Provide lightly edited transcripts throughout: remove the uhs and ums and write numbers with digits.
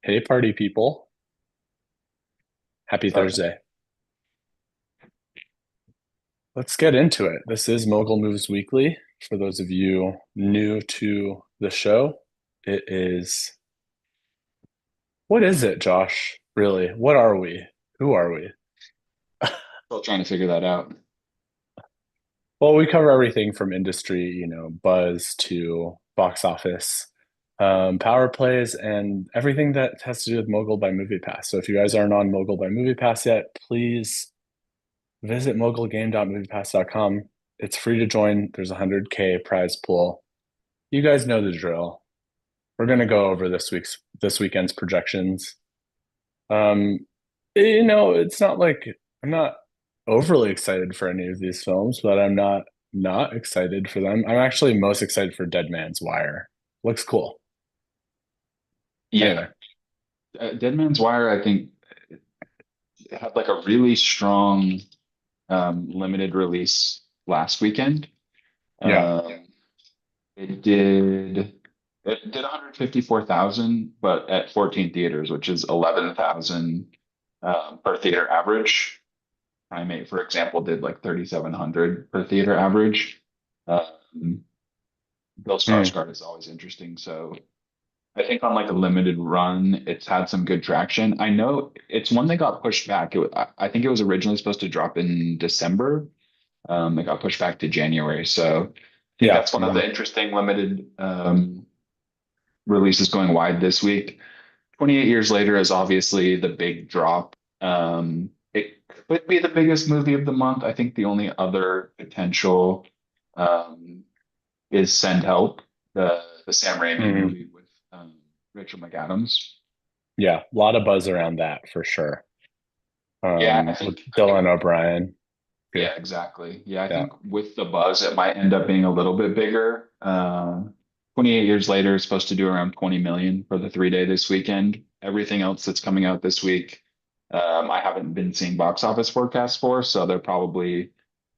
Hey, party people. Happy So, Thursday. Let's get into it. This is Mogul Moves Weekly. For those of you new to the show, it is, what is it, Josh? Really? What are we? Who are we? still trying to figure that out. Well, we cover everything from industry, buzz to box office, power plays, and everything that has to do with Mogul by Movie Pass. So if you guys aren't on Mogul by Movie Pass yet, please visit mogulgame.moviepass.com. It's free to join. There's a 100K prize pool. You guys know the drill. We're gonna go over this weekend's projections. Um, it's not like I'm not overly excited for any of these films, but I'm not excited for them. I'm actually most excited for Dead Man's Wire. Looks cool. Yeah, Anyway, Dead Man's Wire, I think, had like a really strong limited release last weekend. yeah. Um, it did it did 154,000, but at 14 theaters, which is 11,000 per theater average. Primate, for example, did like 3,700 per theater average. Um, Bill Mm, Skarsgård is always interesting, so I think on like a limited run, it's had some good traction. I know it's one that got pushed back. I think it was originally supposed to drop in December. It got pushed back to January. So I think yeah. that's one of the interesting limited releases going wide this week. 28 years later is obviously the big drop. It could be the biggest movie of the month. I think the only other potential um, is Send Help, the Sam Raimi Mhm. movie with Rachel McAdams. Yeah. A lot of buzz around that for sure. Yeah, With I think Dylan O'Brien too. yeah, exactly. Yeah, I Yeah. think with the buzz, it might end up being a little bit bigger. 28 years later, it's supposed to do around 20 million for the 3 day this weekend. Everything else that's coming out this week, I haven't been seeing box office forecasts for, so they're probably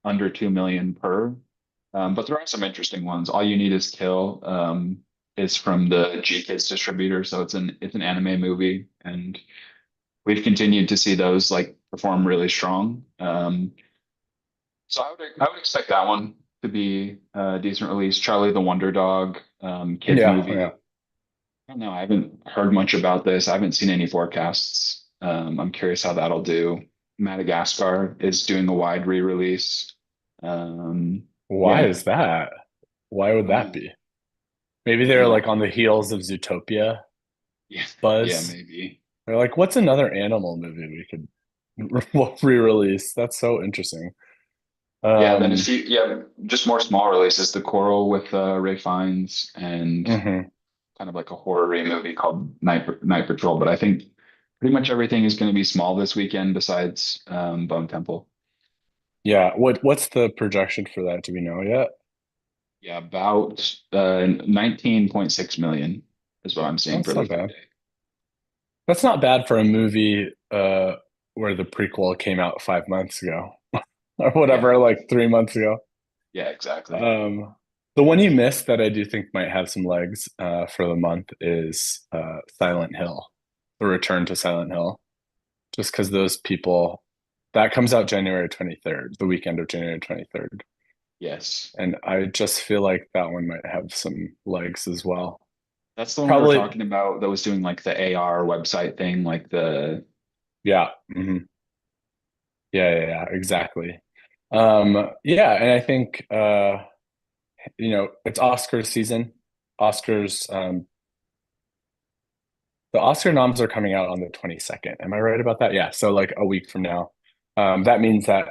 under 2 million per. But there are some interesting ones. All You Need Is Kill is from the G Kids distributor, so it's an anime movie, and we've continued to see those like perform really strong. So I would expect that one to be a decent release. Charlie the Wonder Dog, kids Yeah. Yeah. movie. I don't know. I haven't heard much about this. I haven't seen any forecasts. I'm curious how that'll do. Madagascar is doing a wide re-release. Why Yeah, is that? Why I would don't that know. be? Maybe I don't they're know. like on the heels of Zootopia Yeah, yeah, buzz. maybe. They're like, what's another animal movie we could re-release? That's so interesting. Yeah, then it's Um, yeah, just more small releases. The Coral with Ray Fiennes and mhm. kind of like a horror movie called Night Patrol. But I think pretty much everything is going to be small this weekend besides Bone Temple. Yeah. What's the projection for that? Do we know yet? Yeah, about 19.6 million is what I'm seeing for That's the not three bad. day. That's not bad for a movie where the prequel came out 5 months ago or Yeah, whatever, like 3 months ago. yeah, exactly. Um, the one you missed that I do think might have some legs for the month is Silent Hill, the return to Silent Hill. Just because those people, that comes out January 23rd, the weekend of January 23rd. Yes. And I just feel like that one might have some legs as well. That's the one we were Probably, talking about that was doing like the AR website thing, like the yeah. Yeah, exactly. Yeah, and I think it's Oscars season. Oscars, the Oscar noms are coming out on the 22nd. Am I right about that? Yeah, so like a week from now. That means that,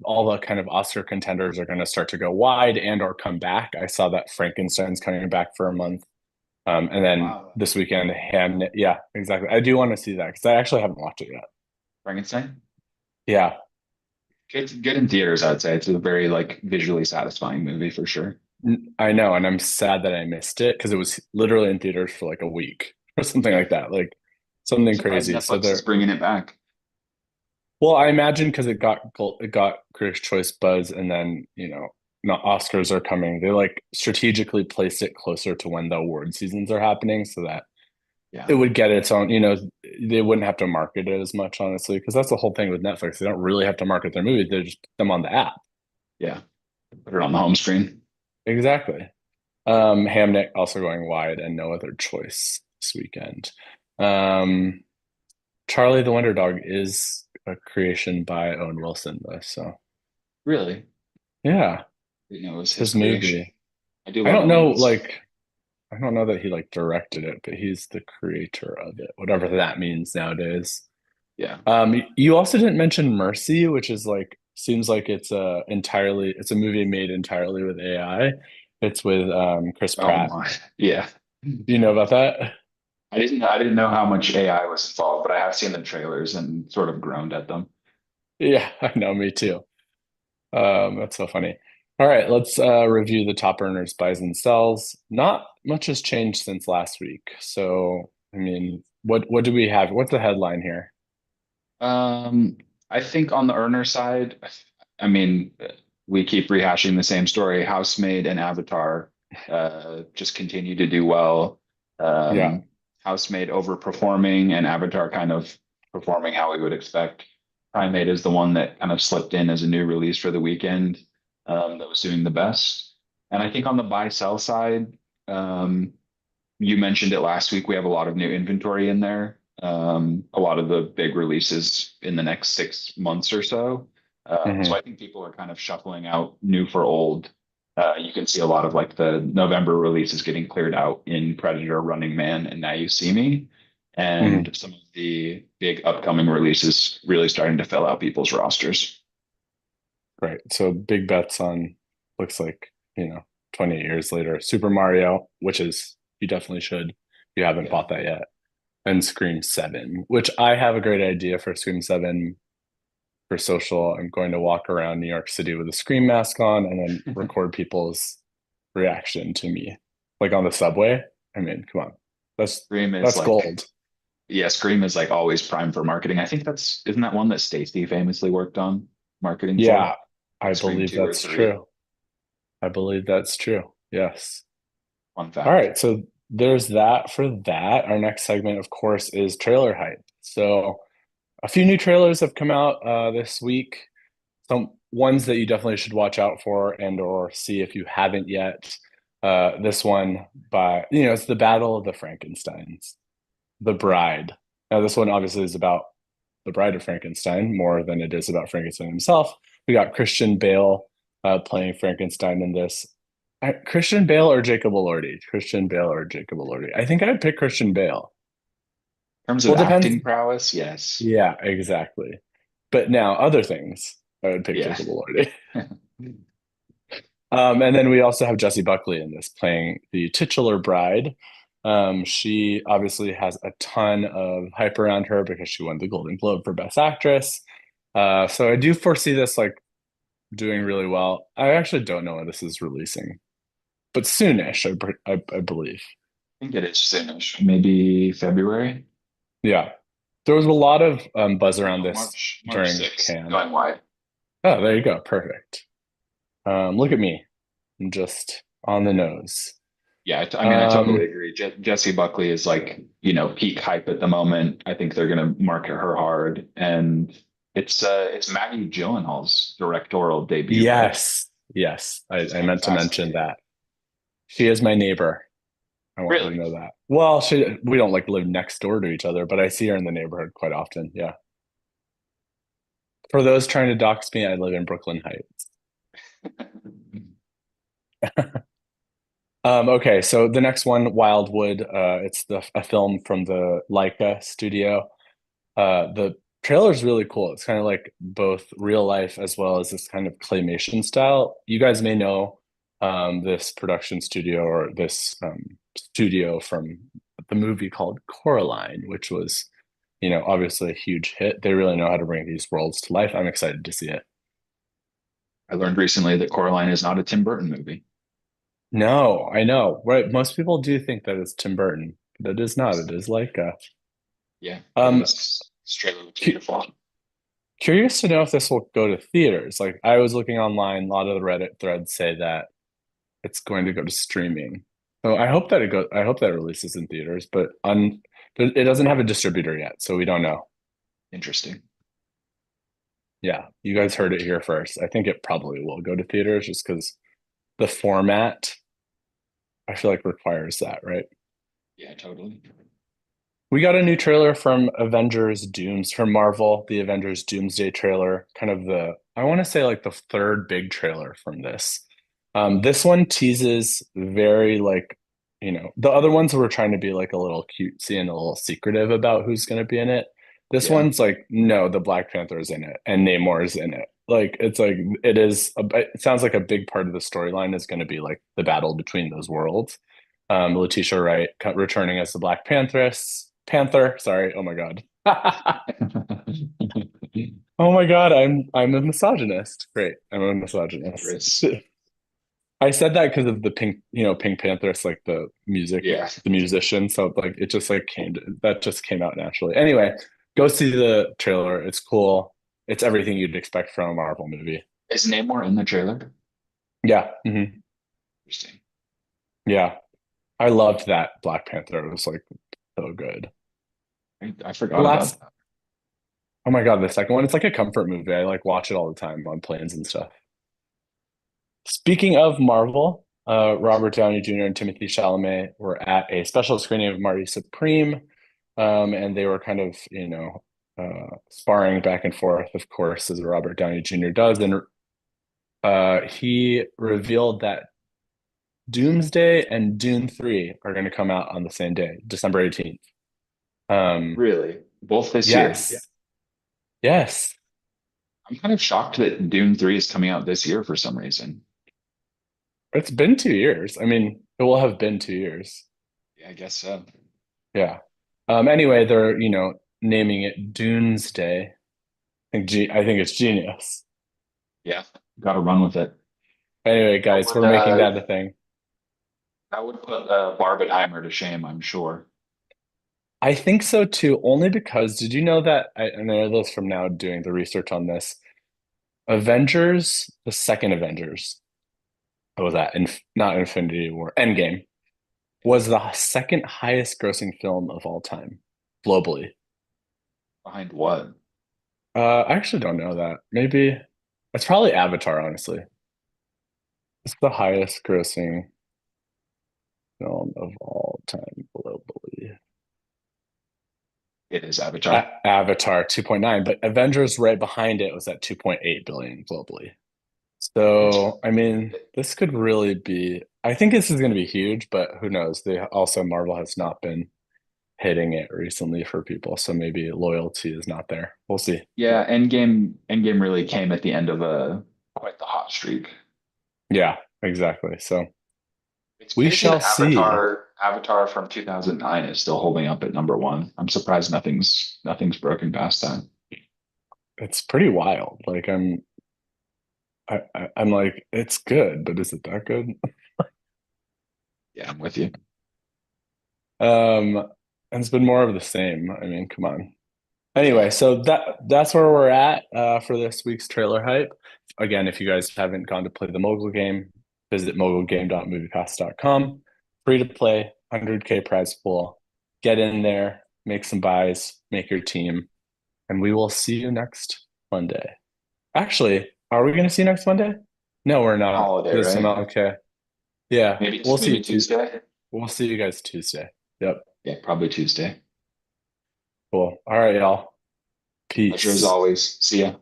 all the kind of Oscar contenders are going to start to go wide and or come back. I saw that Frankenstein's coming back for a month. And then wow, this weekend, Hamnet. Yeah, exactly. I do want to see that because I actually haven't watched it yet. Frankenstein. Yeah, It's good in theaters, I'd say. It's a very like visually satisfying movie for sure. I know, and I'm sad that I missed it because it was literally in theaters for like a week or something Yeah. like that, like I'm something surprised crazy. So Netflix is bringing it back. well, I imagine because it got Critics' Choice buzz, and then not Oscars are coming. They like strategically placed it closer to when the award seasons are happening, so that Yeah. it would get its own, they wouldn't have to market it as much, honestly, because that's the whole thing with Netflix. They don't really have to market their movies. They're just them on the app. Yeah. Put it on the home screen. Exactly. Hamnet also going wide and no other choice this weekend. Um, Charlie the Wonder Dog is a creation by Owen Wilson, though. So Really? yeah, You know, it was it's his his creation. movie. I do I love don't know, Owens. like, I don't know that he like directed it, but he's the creator of it, whatever that means nowadays. Yeah. You also didn't mention Mercy, which is like seems like it's a movie made entirely with AI. It's with Chris Oh Pratt. my. Yeah. Do you know about that? I didn't know how much AI was involved, but I have seen the trailers and sort of groaned at them. Yeah, I know, me too. That's so funny. All right, let's review the top earners, buys and sells. Not much has changed since last week. So, I mean, what do we have? What's the headline here? Um, I think on the earner side, I mean, we keep rehashing the same story. Housemaid and Avatar just continue to do well. Yeah. Um, Housemaid overperforming and Avatar kind of performing how we would expect. Primate is the one that kind of slipped in as a new release for the weekend that was doing the best. And I think on the buy sell side, um, you mentioned it last week. We have a lot of new inventory in there. A lot of the big releases in the next 6 months or so. So Hmm. I think people are kind of shuffling out new for old. You can see a lot of like the November releases getting cleared out in Predator, Running Man, and Now You See Me. Hmm. And some of the big upcoming releases really starting to fill out people's rosters. Right. So big bets on looks like, 28 years later, Super Mario, which is you definitely should if you haven't Yeah. bought that yet. And Scream 7, which I have a great idea for Scream 7 for social. I'm going to walk around New York City with a Scream mask on and then record people's reaction to me, like on the subway. I mean, come on. That's Scream is that's like, gold. yeah, Scream is like always prime for marketing. I think isn't that one that Stacey famously worked on marketing for? Yeah, I Scream believe 2 or that's 3. true. I believe that's true. Yes. Fun All fact. right, so there's that for that. Our next segment, of course, is trailer hype. So a few new trailers have come out this week. Some ones that you definitely should watch out for and or see if you haven't yet. This one it's the Battle of the Frankensteins, The Bride. Now, this one obviously is about the Bride of Frankenstein more than it is about Frankenstein himself. We got Christian Bale playing Frankenstein in this. Christian Bale or Jacob Elordi? Christian Bale or Jacob Elordi? I think I'd pick Christian Bale. In terms of Well, it depends. acting prowess, yes. Yeah, exactly. But now other things, I would pick Yeah. Jacob Elordi. And then we also have Jessie Buckley in this playing the titular bride. She obviously has a ton of hype around her because she won the Golden Globe for Best Actress. So I do foresee this like doing really well. I actually don't know when this is releasing, but soonish, I believe. I think it is soonish. Maybe February. Yeah, there was a lot of buzz Or around no, this March during 6th, Cannes. going wide. Oh, there you go, perfect. Look at me, I'm just on the nose. Yeah, I mean, I totally Um, agree. Jessie Buckley is like, peak hype at the moment. I think they're going to market her hard, and it's Maggie Gyllenhaal's directorial debut, right? yes, yes, Which is I kind of meant to mention fascinating. that. She is my neighbor. I want you to Really? know that. Well, we don't like live next door to each other, but I see her in the neighborhood quite often. Yeah. For those trying to dox me, I live in Brooklyn Heights. Okay, so the next one, Wildwood, it's a film from the Leica studio. The trailer is really cool. It's kind of like both real life as well as this kind of claymation style. You guys may know this production studio or this studio from the movie called Coraline, which was, obviously a huge hit. They really know how to bring these worlds to life. I'm excited to see it. I learned recently that Coraline is not a Tim Burton movie. No, I know. Right. Most people do think that it's Tim Burton, but it is not. It is Leica. Yeah, it Um, is. This trailer looks cu beautiful. Curious to know if this will go to theaters. Like I was looking online, a lot of the Reddit threads say that it's going to go to streaming. So I hope that it releases in theaters, but It doesn't have a distributor yet, so we don't know. Interesting. Yeah, you guys heard it here first. I think it probably will go to theaters just because the format, I feel like requires that, right? Yeah, totally. We got a new trailer from Avengers Dooms from Marvel, the Avengers Doomsday trailer, kind of I want to say like the third big trailer from this. This one teases very like, the other ones were trying to be like a little cutesy and a little secretive about who's going to be in it. This Yeah. one's like, no, the Black Panther is in it and Namor is in it. Like, it's like, it sounds like a big part of the storyline is going to be like the battle between those worlds. Letitia Wright returning as the Black Panther. Sorry. Oh my God. Oh my God. I'm a misogynist. Great. I'm a misogynist. Chris. I said that because of the Pink, Pink Panther. It's like the music, Yeah. the musician. So like it just like that just came out naturally. Anyway, go see the trailer. It's cool. It's everything you'd expect from a Marvel movie. Is Namor in the trailer? Yeah. Interesting. Yeah. I loved that Black Panther. It was like so good. I The forgot about last that. Oh my God, the second one, it's like a comfort movie. I like watch it all the time on planes and stuff. Speaking of Marvel, Robert Downey Jr. and Timothy Chalamet were at a special screening of Marty Supreme, and they were kind of, sparring back and forth, of course, as Robert Downey Jr. does. And he revealed that Doomsday and Dune 3 are going to come out on the same day, December 18th. Um, Really? Both this year. yes, yes. I'm kind of shocked that Dune 3 is coming out this year for some reason. It's been 2 years. I mean, it will have been 2 years. Yeah, I guess so. Yeah. Anyway, they're, naming it Doomsday. I think it's genius. Yeah, got to run with it. Anyway, That guys, would we're making that a thing. that would put Barbenheimer to shame, I'm sure. I think so too, only because did you know that and I know this from now doing the research on this. Avengers, the second Avengers, what was that? Not Infinity War, Endgame, was the second highest grossing film of all time globally. Behind what? I actually don't know that. Maybe it's probably Avatar, honestly. It's the highest grossing film of all time globally. It is Avatar. Avatar 2.9, but Avengers right behind it was at 2.8 billion globally. So, I mean, this could really be, I think this is going to be huge, but who knows? They also, Marvel has not been hitting it recently for people. So maybe loyalty is not there. We'll see. Yeah, Endgame really came at the end of a quite the hot streak. Yeah, exactly. So It's we crazy that shall see. Avatar from 2009 is still holding up at number one. I'm surprised nothing's broken past that. It's pretty wild. Like I'm like, it's good, but is it that good? Yeah, I'm with you. Um, and it's been more of the same. I mean, come on. Anyway, Yeah. so that's where we're at for this week's trailer hype. Again, if you guys haven't gone to play the Mogul game, visit mogulgame.moviepass.com. Free to play, 100K prize pool. Get in there, make some buys, make your team, and we will see you next Monday. Actually, are we going to see you next Monday? No, we're not. Holiday, There's some right? okay. Yeah, we'll see Maybe you Tuesday. Tuesday. We'll see you guys Tuesday. Yep. Yeah, probably Tuesday. Cool. All right, y'all. Pleasure as Peace. always. See ya.